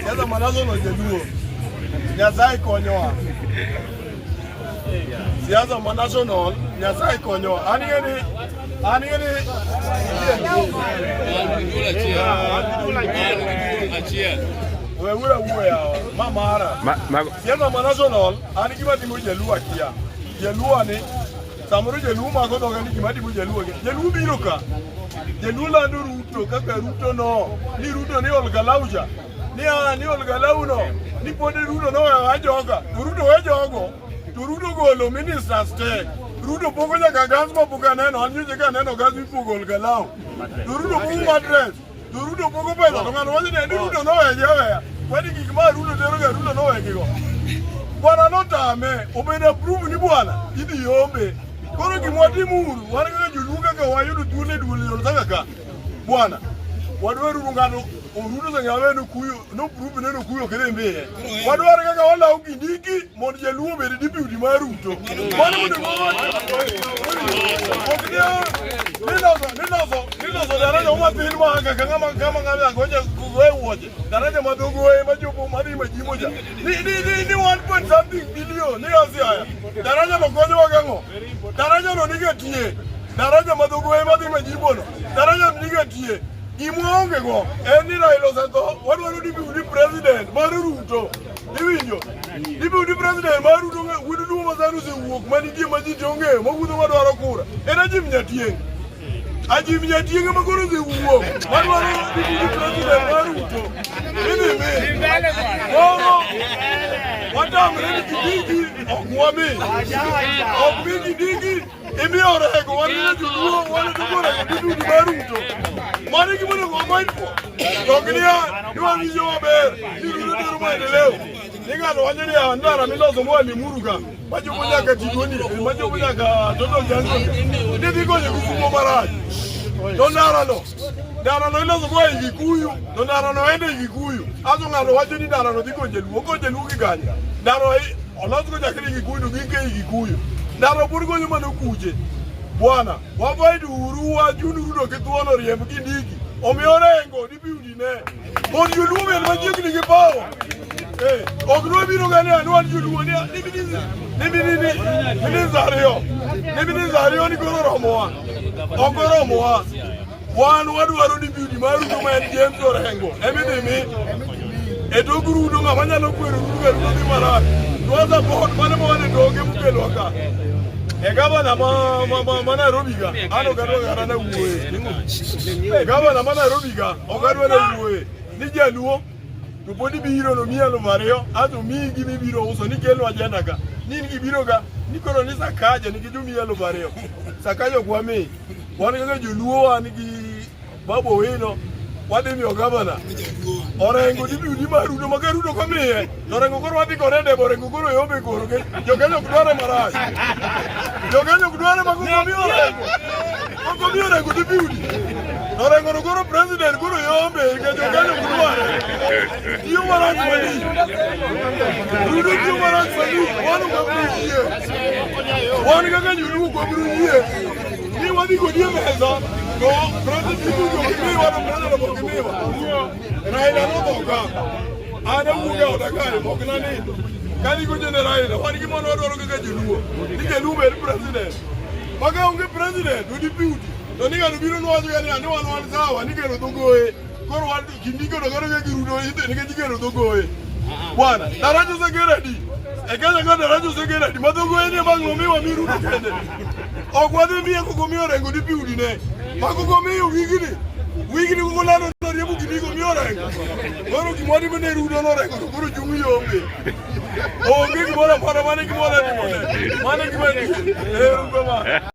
Siasa manazo no joluo. Nyasai konyoa. Siasa manational Nyasai konyoa. Ani gani wewe ya mamara. Siasa manational ani kima timu joluo akia. Joluo ni samuru joluo mako to gani kima timu joluo. Joluo biro ka. Joluo la Ruto kaka Ruto no. Ni Ruto ni olgalauja. Ni olgalau no. Ni pode Ruto no ya joga. Ruto we jogo. Ruto golo ministers te. Ruto pogo nyaka gas ma buka neno. Anyu jeka neno gas mi pogo olgalau. Ruto pogo madres. Ruto pogo pesa. Ngano waje ne Ruto no ya jewe. Kwani kikima Ruto tero ga Ruto no ya kigo. Bwana no tame. Obeda prove ni bwana. Idi yombe. Kono kimwati muru. Wana kaka juluka ka wayudu tule yolzaka. Bwana. Wadweru ngano Ruto zangawe no kuyo no prove ne no kuyo kerembe. Wadwara kaka wala ukindiki mon jaluo be di biudi ma Ruto. Bwana mo Nino daraja uma filma kama ngala ngoja kuwe wote. Daraja madogo majopo mari majimoja. Ni 1 something billion ni asia. Daraja magonyo wagango. Daraja no nigetie. Daraja madogo mari majibono. Daraja nigetie. Imuonge go eni Raila Santo wadwaro di president mar Ruto iwinjo di president mar Ruto wudu mazanu se wuok mani gi maji tonge mawudo wadwaro kura ena jim nyatieng ajim nyatieng magoro se wuok wadwaro di president mar Ruto ini me watamre digi okwami okmi digi emi Orengo wana joluo wana tukora di mar Ruto mani ki mwana kwa mindful. Tokenia, niwa nizio waber, niru nuru maendeleo. Nika no wanyeni ya ndara milozo mwa limuruga. Majo moja katigoni, majo moja ka toto jango. Ndiko nye kufumo maraji. Ndara no. Ndara no ilozo mwa igikuyu. Ndara no ende igikuyu. Azo ngano wajeni ndara no diko jelu. Oko jelu kigani. Ndara hii, olazo kwa jakiri igikuyu, nukike igikuyu. Ndara burgo nyuma nukuje. Bwana, wabaidu uruwa junu Ruto kituono riembu kindiki. Omi Orengo di biudi ne. Mon joluo men majiki ni kipao. Ogno biro gani anwan joluo ni ni zario ni koro moa. Okoro moa. Wan wadwaro di biudi ma Ruto men James Orengo. Emidimi. Edogu Ruto ngamanya no kwero Ruto di marari. Tuwaza bohot mane mwane doge mukelo ka. Gavana mana robiga ano garo na uwe gavana mana robiga ogaro na uwe ni jaluo to bodi biro no mielo mario ato mingi mi biro uso ni kelo ajenda ka nini gibiro ga ni koro ni sakaja ni gidu mielo mario sakaja kwa me wana ga joluo ani gi babo wino wade mi gavana Orengo di biudi marudo magarudo kamiye Orengo koro wati korende Orengo koro yombe koro ke jokenyo kudware maraji jokenyo kudware makukomi Orengo di biudi Orengo koro president koro yombe ke jokenyo kudware tiyo maraji mani Rudo tiyo maraji mani wanu kabriye wanu kaka nyulu kabriye ni wadi kodie meza no president kudware wanu president kudware Raila no toka. Ana muga odakare mokna ni. Kali ko jene Raila wani ki mono odoro ka joluo. Ni joluo be president. Maga unge president udi beauty. To ni ga biro no wajo gani ani wan sawa ni gero dogoe. Koro wan kindiko do garo ga girudo ite ni ga jigero dogoe. Bwana, darajo se geradi. Ekanya ga darajo se geradi. Madogoe ni bangomi wa mirudo kende. Ogwade mi ko komi Orengo di beauty ne. Mako komi wigini kukolano riemu kidiko mi Orengo. Koro kimwadi mene Ruto no Orengo koro jungu yombe. Onge kimora para mane kimora ni mone. Mane kimani. Ruto ma.